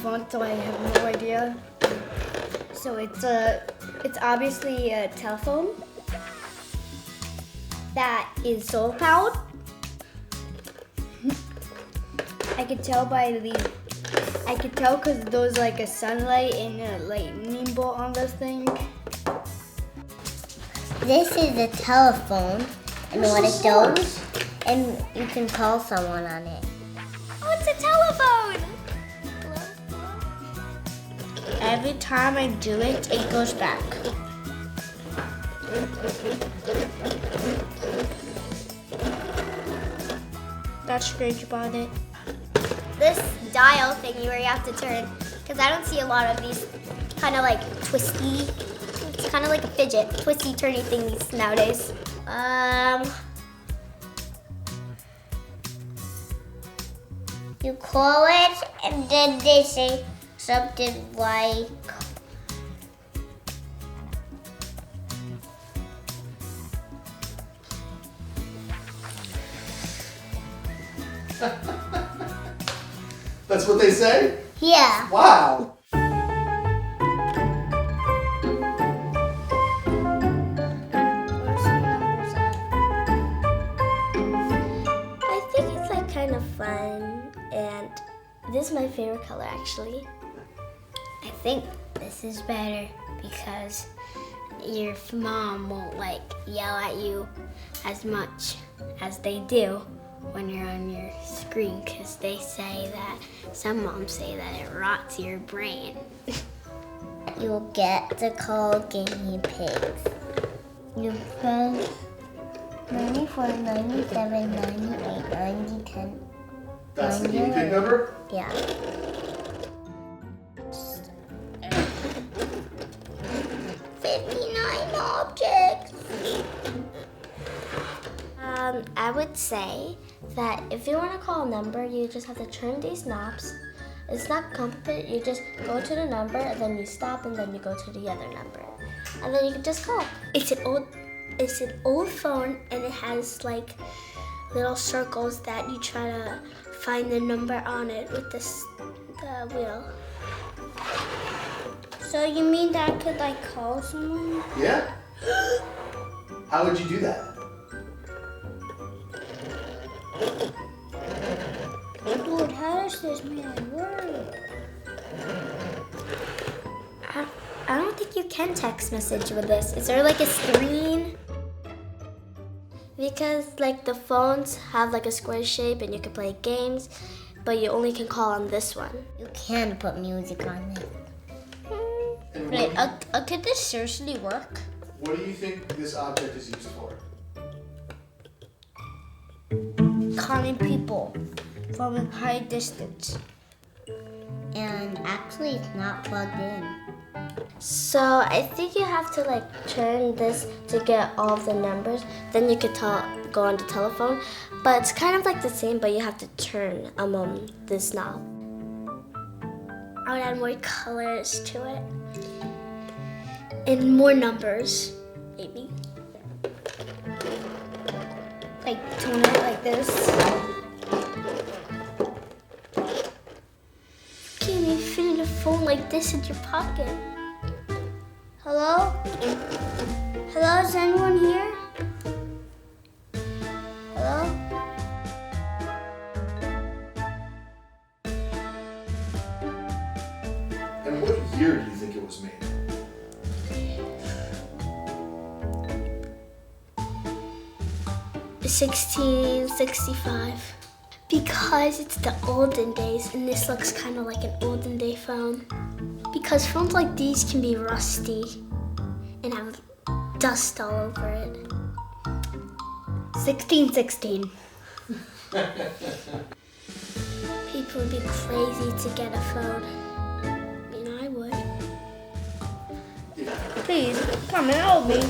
phone, so I have no idea. So it's obviously a telephone that is solar powered. I could tell because there's like a sunlight and a lightning bolt on this thing. This is a telephone, and what it does, and you can call someone on it. Oh, it's a telephone! Every time I do it, it goes back. That's strange about it. This dial thingy where you have to turn, because I don't see a lot of these kind of like twisty, it's kind of like a fidget, twisty, turny thingies nowadays. You call it, and then they say something like, That's what they say? yeah. Wow. I think it's like kind of fun, and this is my favorite color actually. I think this is better because your mom won't like yell at you as much as they do when you're on your screen, because they say that, some moms say that it rots your brain. You'll get to call guinea pigs. You press 94, 97, 98, 90, 10. That's the guinea pig number? Yeah. I would say that if you want to call a number, you just have to turn these knobs. It's not complicated. You just go to the number, and then you stop, and then you go to the other number, and then you can just call. It's an old phone, and it has like little circles that you try to find the number on it with the wheel. So you mean that I could like call someone? Yeah. How would you do that? Dude, how does this man work? I don't think you can text message with this. Is there like a screen? Because like the phones have like a square shape and you can play games, but you only can call on this one. You can put music on it. Wait, could this seriously work? What do you think this object is used for? Calling people from a high distance. And actually, it's not plugged in. So I think you have to like turn this to get all of the numbers. Then you could go on the telephone. But it's kind of like the same, but you have to turn this knob. I would add more colors to it. And more numbers, maybe. Like tone it like this. Can't even fit in a phone like this in your pocket. Hello? Hello, is anyone here? Hello? And what year do you think it was made? $1665. Because it's the olden days, and this looks kind of like an olden day phone. Because phones like these can be rusty and have dust all over it. 1616. People would be crazy to get a phone. I mean, I would. Please, come and help me.